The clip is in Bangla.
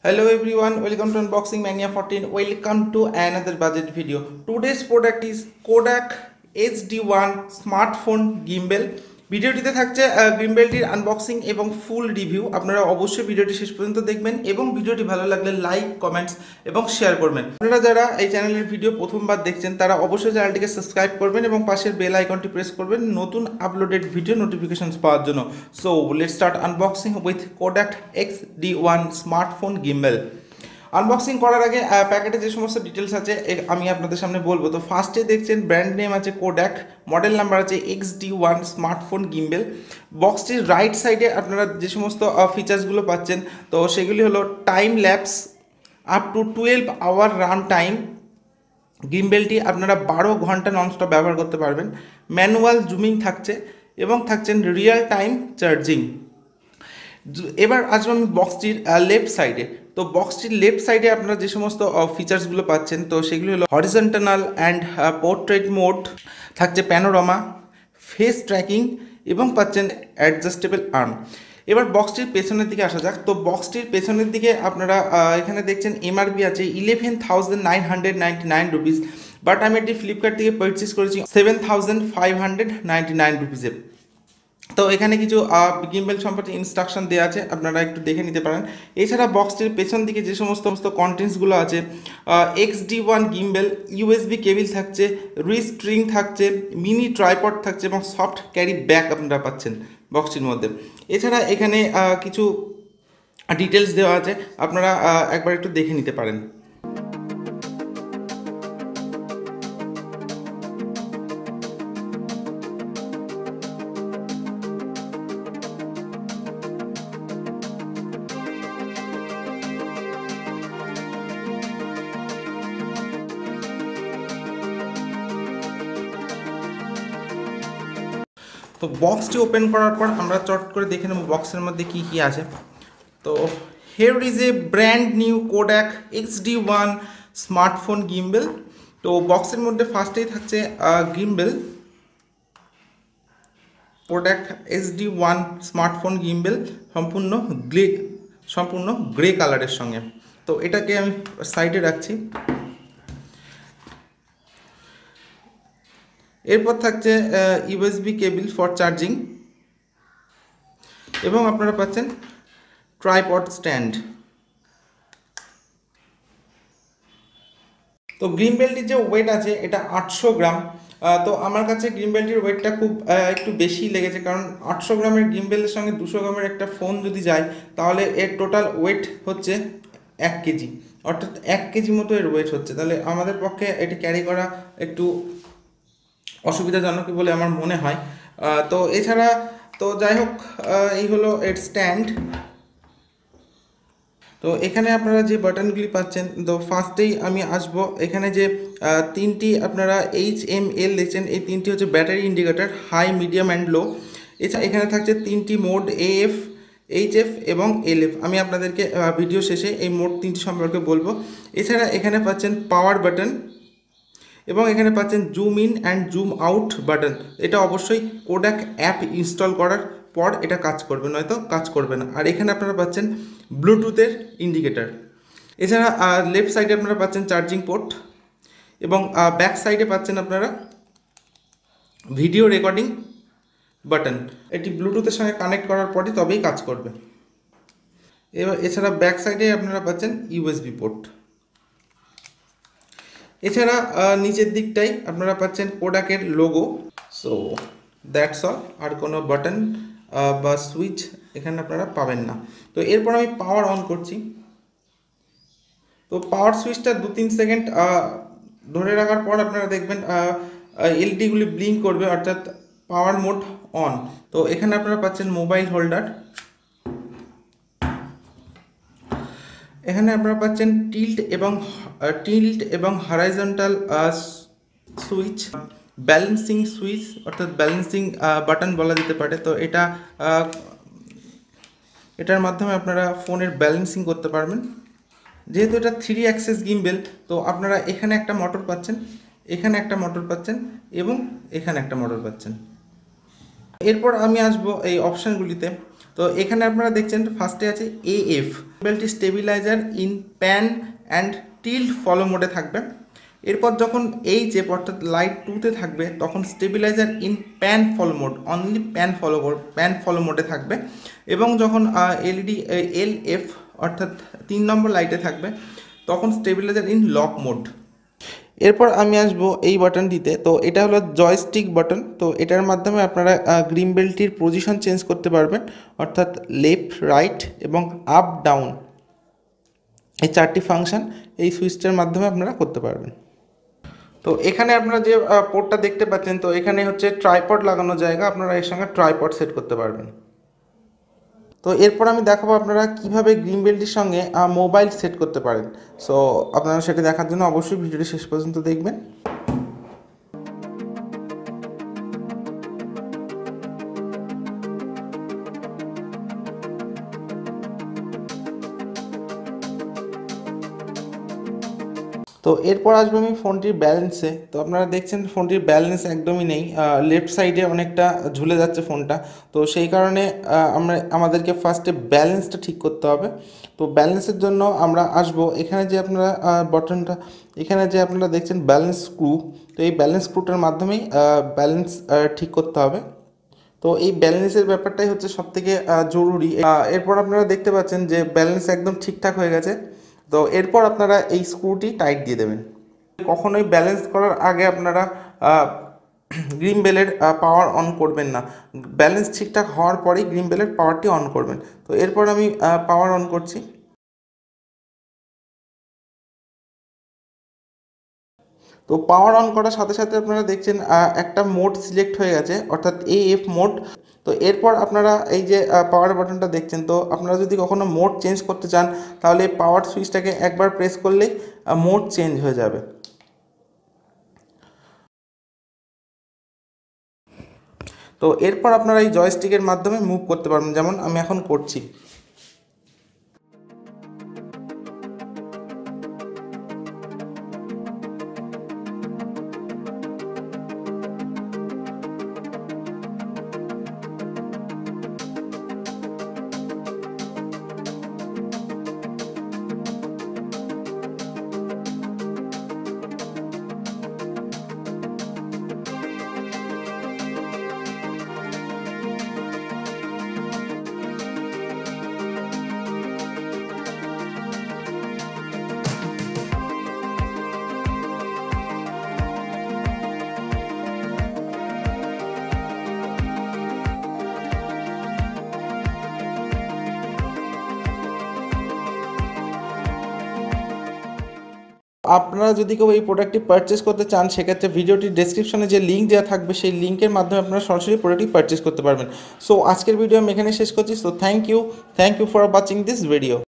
Hello everyone, welcome to Unboxing Mania 14. Welcome to another budget video. Today's product is KODAK XD1 Smartphone Gimbal. ভিডিওটিতে থাকছে গিম্বেলটির আনবক্সিং এবং ফুল রিভিউ। আপনারা অবশ্যই ভিডিওটি শেষ পর্যন্ত দেখবেন এবং ভিডিওটি ভালো লাগলে লাইক, কমেন্টস এবং শেয়ার করবেন। আপনারা যারা এই চ্যানেলের ভিডিও প্রথমবার দেখছেন তারা অবশ্যই চ্যানেলটিকে সাবস্ক্রাইব করবেন এবং পাশের বেল আইকনটি প্রেস করবেন নতুন আপলোডেড ভিডিও নোটিফিকেশনস পাওয়ার জন্য। So let's start unboxing with KODAK XD1 smartphone gimbal. Unboxing করার আগে প্যাকেটে যে সমস্ত ডিটেলস আছে আমি আপনাদের সামনে বলবো। তো ফার্স্টে দেখছেন ব্র্যান্ড নেম আছে KODAK, মডেল নাম্বার আছে XD1 স্মার্টফোন গিম্বেল। বক্সটির রাইট সাইডে আপনারা যে সমস্ত ফিচার্সগুলো পাচ্ছেন তো সেগুলি হলো time lapse up to 12 hour run time. গিম্বেলটি আপনারা 12 ঘন্টা ননস্টপ ব্যবহার করতে পারবেন। ম্যানুয়াল জুমিং থাকছে এবং থাকছেন রিয়েল টাইম চার্জিং। এবার আসবো আমি বক্সটির লেফট সাইডে। তো বক্সটির লেফট সাইডে আপনারা যে সমস্ত ফিচার্সগুলো পাচ্ছেন তো সেগুলো হলো হরিজন্টাল অ্যান্ড পোর্ট্রেট মোড, থাকছে প্যানোরামা, ফেস ট্র্যাকিং এবং পাচ্ছেন অ্যাডজাস্টেবল আর্ম। এবার বক্সটির পেছনের দিকে আসা যাক। তো বক্সটির পেছনের দিকে আপনারা এখানে দেখছেন এমআরপি আছে 11,999 রুপিস, বাট আমি এটি ফ্লিপকার্ট থেকে পারচেস করেছি 7,599 রুপিসে। তো এখানে কিছু গিম্বেল সম্পর্কে ইনস্ট্রাকশন দেওয়া আছে, আপনারা একটু দেখে নিতে পারেন। এছাড়া বক্সটির পেছন দিকে যে সমস্ত কন্টেন্টসগুলো আছে, XD1 গিম্বেল, ইউএসবি কেবিল থাকছে, রিস্ট্রিং থাকছে, মিনি ট্রাইপড থাকছে এবং সফট ক্যারি ব্যাগ আপনারা পাচ্ছেন বক্সটির মধ্যে। এছাড়া এখানে কিছু ডিটেলস দেওয়া আছে, আপনারা একবার একটু দেখে নিতে পারেন। তো বক্সটি ওপেন করার পর আমরা চট করে দেখে নেব বক্সের মধ্যে কী কী আছে। তো here is a brand new KODAK XD1 smartphone gimbal. তো বক্সের মধ্যে ফার্স্টেই থাকছে gimbal, KODAK XD1 smartphone gimbal, সম্পূর্ণ গ্রে কালারের সঙ্গে। তো এটাকে আমি সাইডে রাখছি। এরপর থাকছে ইউএসবি কেবিল ফর চার্জিং এবং আপনারা পাচ্ছেন ট্রাইপড স্ট্যান্ড। তো গিম্বেলটির যে ওয়েট আছে এটা 800 গ্রাম। তো আমার কাছে গিম্বেলটির ওয়েটটা খুব একটু বেশি লেগেছে, কারণ 800 গ্রামের গিম্বেলের সঙ্গে 200 গ্রামের একটা ফোন যদি যায় তাহলে এর টোটাল ওয়েট হচ্ছে 1 কেজি, অর্থাৎ 1 কেজি মতো এর ওয়েট হচ্ছে। তাহলে আমাদের পক্ষে এটি ক্যারি করা একটু অসুবিধাজনক বলে আমার মনে হয়। তো এছাড়া তো যাই হোক, এই হলো এর স্ট্যান্ড। তো এখানে আপনারা যে বাটনগুলি পাচ্ছেন, তো ফার্স্টেই আমি আসব, এখানে যে তিনটি আপনারা HML দেখছেন, এই তিনটি হচ্ছে battery indicator, high, medium and low. এছাড়া এখানে থাকছে তিনটি মোড, AF, HF এবং LF। আমি আপনাদেরকে ভিডিও শেষে এই মোড তিনটি সম্পর্কে বলবো। এছাড়া এখানে পাচ্ছেন পাওয়ার বাটন এবং এখানে পাচ্ছেন zoom in and zoom out button. এটা অবশ্যই KODAK অ্যাপ ইনস্টল করার পর এটা কাজ করবে, নয়তো কাজ করবে না। আর এখানে আপনারা পাচ্ছেন ব্লুটুথের ইন্ডিকেটার। এছাড়া লেফট সাইডে আপনারা পাচ্ছেন চার্জিং পোর্ট এবং ব্যাক সাইডে পাচ্ছেন আপনারা ভিডিও রেকর্ডিং বাটন। এটি ব্লুটুথের সঙ্গে কানেক্ট করার পরই তবেই কাজ করবে। এছাড়া ব্যাক সাইডে আপনারা পাচ্ছেন ইউএসবি পোর্ট। এছাড়া নিচের দিকটাই আপনারা পাচ্ছেন KODAK-এর লোগো। সো দ্যাটস অল, আর কোনো বাটন বা সুইচ এখানে আপনারা পাবেন না। তো এরপর আমি পাওয়ার অন করছি। তো পাওয়ার সুইচটা 2-3 সেকেন্ড ধরে রাখার পর আপনারা দেখবেন এলইডিগুলি ব্লিঙ্ক করবে, অর্থাৎ পাওয়ার মোড অন। তো এখানে আপনারা পাচ্ছেন মোবাইল হোল্ডার, এখানে আপনারা পাচ্ছেন টিল্ট এবং হরাইজন্টাল সুইচ, ব্যালেন্সিং সুইচ অর্থাৎ ব্যালেন্সিং বাটন বলা যেতে পারে। তো এটার মাধ্যমে আপনারা ফোনের ব্যালেন্সিং করতে পারবেন। যেহেতু এটা 3 অ্যাক্সেস গিম্বেল, তো আপনারা এখানে একটা মোটর পাচ্ছেন, এখানে একটা মোটর পাচ্ছেন এবং এখানে একটা মোটর পাচ্ছেন। এরপর আমি আসবো এই অপশানগুলিতে। তো তো এখানে আপনারা দেখছেন ফার্স্টে আছে AF, গিম্বেলটি stabiliser in pan and tilt follow মোডে থাকবে। এরপর যখন HF অর্থাৎ লাইট 2তে থাকবে তখন stabiliser in pan follow mode, only pan follow মোডে থাকবে। এবং যখন LED LF অর্থাৎ 3 নম্বর লাইটে থাকবে তখন স্টেবিলাইজার ইন লক মোড। এরপর আমি আসবো এই বাটনটিতে। তো এটা হলো জয়স্টিক বাটন। তো এটার মাধ্যমে আপনারা গিম্বেলটির পজিশন চেঞ্জ করতে পারবেন, অর্থাৎ লেফট, রাইট এবং আপ ডাউন, এই 4টি ফাংশন এই সুইচটার মাধ্যমে আপনারা করতে পারবেন। তো এখানে আপনারা যে পোর্টটা দেখতে পাচ্ছেন, তো এখানে হচ্ছে ট্রাইপড লাগানোর জায়গা, আপনারা এর সঙ্গে ট্রাইপড সেট করতে পারবেন। তো এরপর আমি দেখাবো আপনারা কিভাবে গিম্বেলটির সঙ্গে মোবাইল সেট করতে পারেন। সো আপনারা সেটা দেখার জন্য অবশ্যই ভিডিওটি শেষ পর্যন্ত দেখবেন। তো এরপর আসবো আমি ফোনটির ব্যালেন্সে। তো আপনারা দেখছেন ফোনটির ব্যালেন্স একদমই নেই, লেফট সাইডে অনেকটা ঝুলে যাচ্ছে ফোনটা। তো সেই কারণে আমাদেরকে ফার্স্টে ব্যালেন্সটা ঠিক করতে হবে। তো ব্যালেন্সের জন্য আমরা আসবো এখানে যে আপনারা বটনটা, এখানে যে আপনারা দেখছেন ব্যালেন্স স্ক্রু, তো এই ব্যালেন্স স্ক্রুটার মাধ্যমেই ব্যালেন্স ঠিক করতে হবে। তো এই ব্যালেন্সের ব্যাপারটাই হচ্ছে সবথেকে জরুরি। এরপর আপনারা দেখতে পাচ্ছেন যে ব্যালেন্স একদম ঠিকঠাক হয়ে গেছে। তো এরপর আপনারা এই স্ক্রুটি টাইট দিয়ে দেবেন। কখনোই ব্যালেন্স করার আগে আপনারা গিম্বেলের পাওয়ার অন করবেন না, ব্যালেন্স ঠিকঠাক হওয়ার পরেই গিম্বেলের পাওয়ারটি অন করবেন। তো এরপর আমি পাওয়ার অন করছি। তো পাওয়ার অন করার সাথে সাথে আপনারা দেখছেন একটা মোড সিলেক্ট হয়ে গেছে, অর্থাৎ AF মোড। তো এরপর আপনারা এই যে পাওয়ার বাটনটা দেখছেন, তো আপনারা যদি কখনো মোড চেঞ্জ করতে চান তাহলে পাওয়ার সুইচটাকে একবার প্রেস করলেই মোড চেঞ্জ হয়ে যাবে। তো এরপর আপনারা এই জয়স্টিকের মাধ্যমে মুভ করতে পারবেন, যেমন আমি এখন করছি। আপনারা যদি কেউ এই প্রোডাক্টটি পারচেস করতে চান সেক্ষেত্রে ভিডিওটির ডেসক্রিপশনে যে লিঙ্ক দেওয়া থাকবে সেই লিঙ্কের মাধ্যমে আপনারা সরাসরি প্রোডাক্টটি পারচেস করতে পারবেন। সো আজকের ভিডিও আমি এখানে শেষ করছি। So thank you for watching this video.